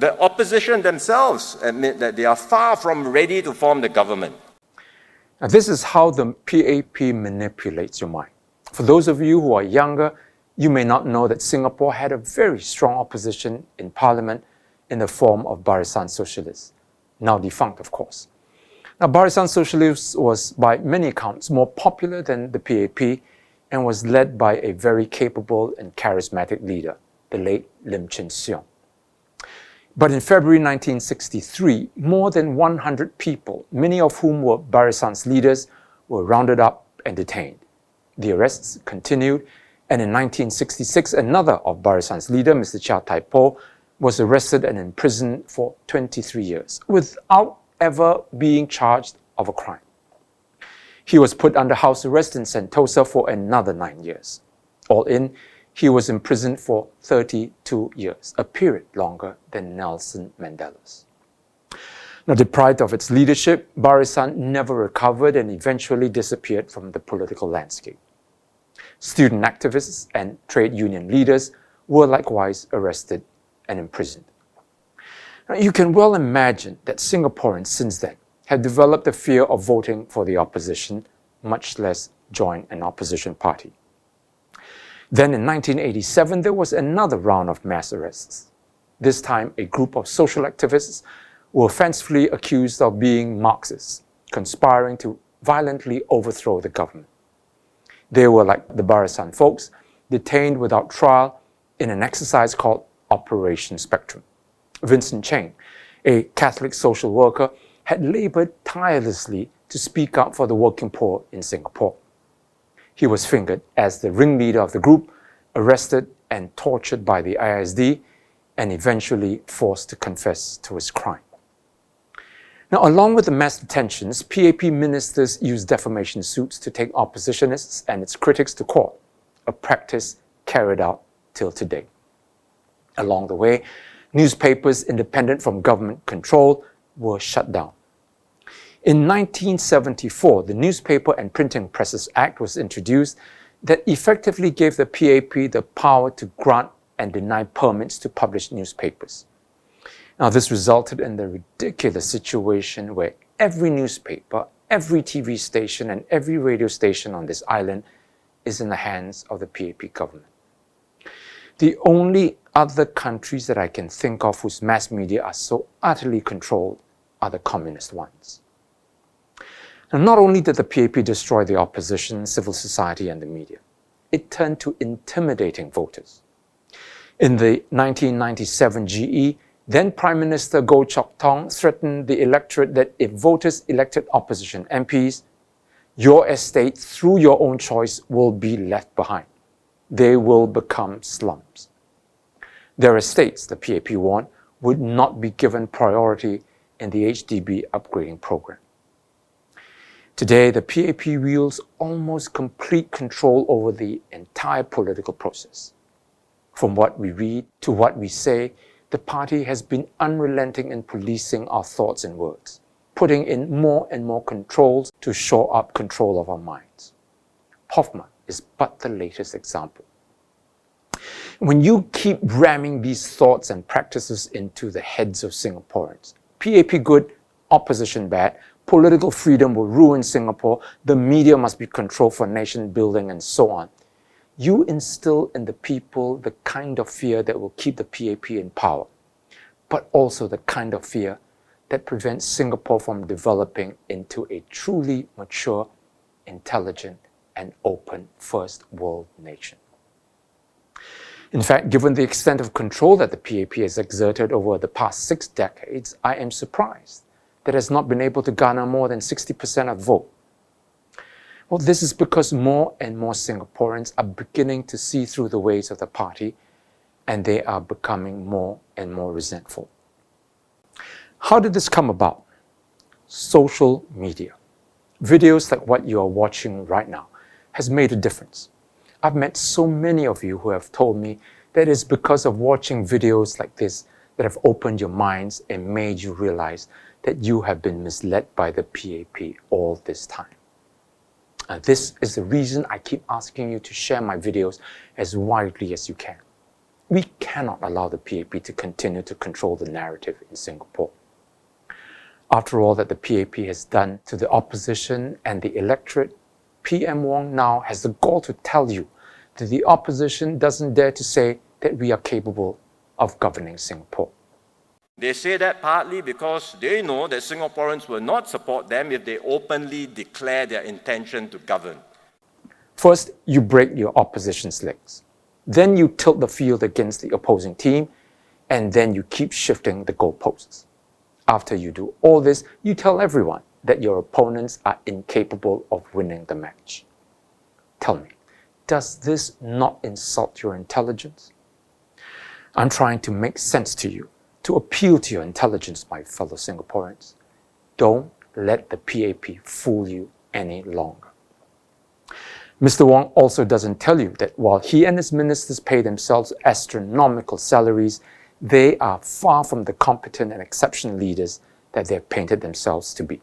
The opposition themselves admit that they are far from ready to form the government. Now, this is how the PAP manipulates your mind. For those of you who are younger, you may not know that Singapore had a very strong opposition in Parliament in the form of Barisan Socialists, now defunct, of course. Now, Barisan Socialists was, by many accounts, more popular than the PAP and was led by a very capable and charismatic leader, the late Lim Chin Siong. But in February 1963, more than 100 people, many of whom were Barisan's leaders, were rounded up and detained. The arrests continued, and in 1966, another of Barisan's leader, Mr. Chia Tai Po, was arrested and imprisoned for 23 years without ever being charged of a crime. He was put under house arrest in Sentosa for another 9 years. All in, he was imprisoned for 32 years, a period longer than Nelson Mandela's. Now, deprived of its leadership, Barisan never recovered and eventually disappeared from the political landscape. Student activists and trade union leaders were likewise arrested and imprisoned. Now, you can well imagine that Singaporeans since then had developed a fear of voting for the opposition, much less join an opposition party. Then in 1987, there was another round of mass arrests. This time, a group of social activists were fancifully accused of being Marxists, conspiring to violently overthrow the government. They were, like the Barisan folks, detained without trial in an exercise called Operation Spectrum. Vincent Cheng, a Catholic social worker, had labored tirelessly to speak up for the working poor in Singapore. He was fingered as the ringleader of the group, arrested and tortured by the ISD, and eventually forced to confess to his crime. Now, along with the mass detentions, PAP ministers used defamation suits to take oppositionists and its critics to court, a practice carried out till today. Along the way, newspapers independent from government control were shut down. In 1974, the Newspaper and Printing Presses Act was introduced that effectively gave the PAP the power to grant and deny permits to publish newspapers. Now, this resulted in the ridiculous situation where every newspaper, every TV station, and every radio station on this island is in the hands of the PAP government. The only other countries that I can think of whose mass media are so utterly controlled are the communist ones. Now, not only did the PAP destroy the opposition, civil society, and the media, it turned to intimidating voters. In the 1997 GE, then Prime Minister Goh Chok Tong threatened the electorate that if voters elected opposition MPs, your estate, through your own choice, will be left behind. They will become slums. Their estates, the PAP warned, would not be given priority in the HDB upgrading program. Today, the PAP wields almost complete control over the entire political process. From what we read to what we say, the party has been unrelenting in policing our thoughts and words, putting in more and more controls to shore up control of our minds. Hoffman is but the latest example. When you keep ramming these thoughts and practices into the heads of Singaporeans, PAP good, opposition bad, political freedom will ruin Singapore, the media must be controlled for nation building, and so on, you instill in the people the kind of fear that will keep the PAP in power, but also the kind of fear that prevents Singapore from developing into a truly mature, intelligent, and open first world nation. In fact, given the extent of control that the PAP has exerted over the past 6 decades, I am surprised that it has not been able to garner more than 60% of the vote. Well, this is because more and more Singaporeans are beginning to see through the ways of the party, and they are becoming more and more resentful. How did this come about? Social media. Videos like what you are watching right now has made a difference. I've met so many of you who have told me that it's because of watching videos like this that have opened your minds and made you realize that you have been misled by the PAP all this time. And this is the reason I keep asking you to share my videos as widely as you can. We cannot allow the PAP to continue to control the narrative in Singapore. After all that the PAP has done to the opposition and the electorate, PM Wong now has the gall to tell you that the opposition doesn't dare to say that we are capable of governing Singapore. They say that partly because they know that Singaporeans will not support them if they openly declare their intention to govern. First, you break your opposition's legs. Then you tilt the field against the opposing team, and then you keep shifting the goalposts. After you do all this, you tell everyone that your opponents are incapable of winning the match. Tell me, does this not insult your intelligence? I'm trying to make sense to you, to appeal to your intelligence, my fellow Singaporeans. Don't let the PAP fool you any longer. Mr. Wong also doesn't tell you that while he and his ministers pay themselves astronomical salaries, they are far from the competent and exceptional leaders that they have painted themselves to be.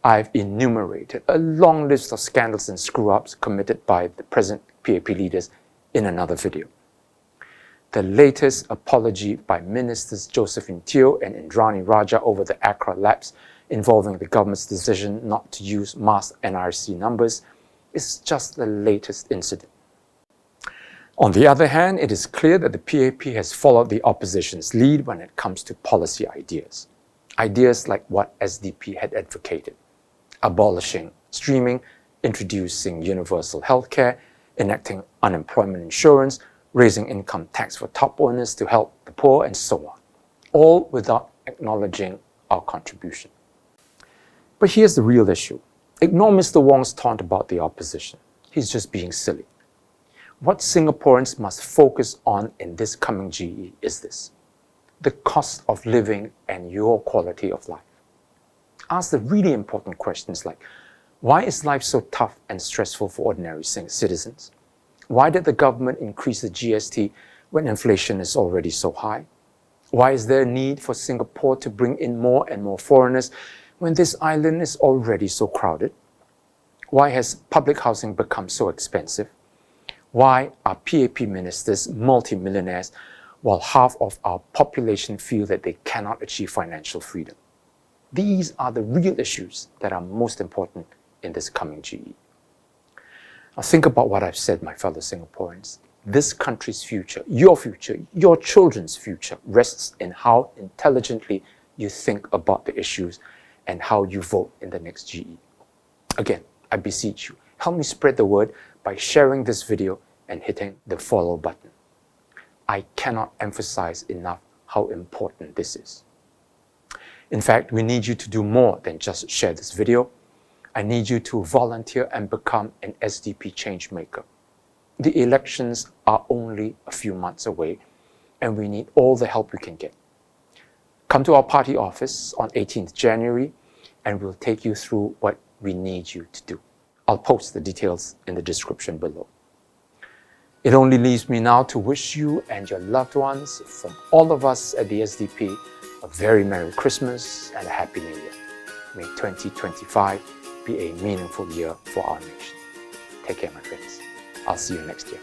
I've enumerated a long list of scandals and screw-ups committed by the present PAP leaders in another video. The latest apology by Ministers Josephine Teo and Indrani Raja over the Accra lapse involving the government's decision not to use masked NRC numbers is just the latest incident. On the other hand, it is clear that the PAP has followed the opposition's lead when it comes to policy ideas. Ideas like what SDP had advocated: abolishing streaming, introducing universal healthcare, enacting unemployment insurance, raising income tax for top earners to help the poor, and so on, all without acknowledging our contribution. But here's the real issue. Ignore Mr. Wong's taunt about the opposition. He's just being silly. What Singaporeans must focus on in this coming GE is this: the cost of living and your quality of life. Ask the really important questions like, why is life so tough and stressful for ordinary citizens? Why did the government increase the GST when inflation is already so high? Why is there a need for Singapore to bring in more and more foreigners when this island is already so crowded? Why has public housing become so expensive? Why are PAP ministers multimillionaires while half of our population feel that they cannot achieve financial freedom? These are the real issues that are most important in this coming GE. Now think about what I've said, my fellow Singaporeans. This country's future, your children's future rests in how intelligently you think about the issues and how you vote in the next GE. Again, I beseech you, help me spread the word by sharing this video and hitting the follow button. I cannot emphasize enough how important this is. In fact, we need you to do more than just share this video. I need you to volunteer and become an SDP change maker. The elections are only a few months away, and we need all the help we can get. Come to our party office on 18th January, and we'll take you through what we need you to do. I'll post the details in the description below. It only leaves me now to wish you and your loved ones, from all of us at the SDP, a very Merry Christmas and a Happy New Year. May 2025 be a meaningful year for our nation. Take care, my friends. I'll see you next year.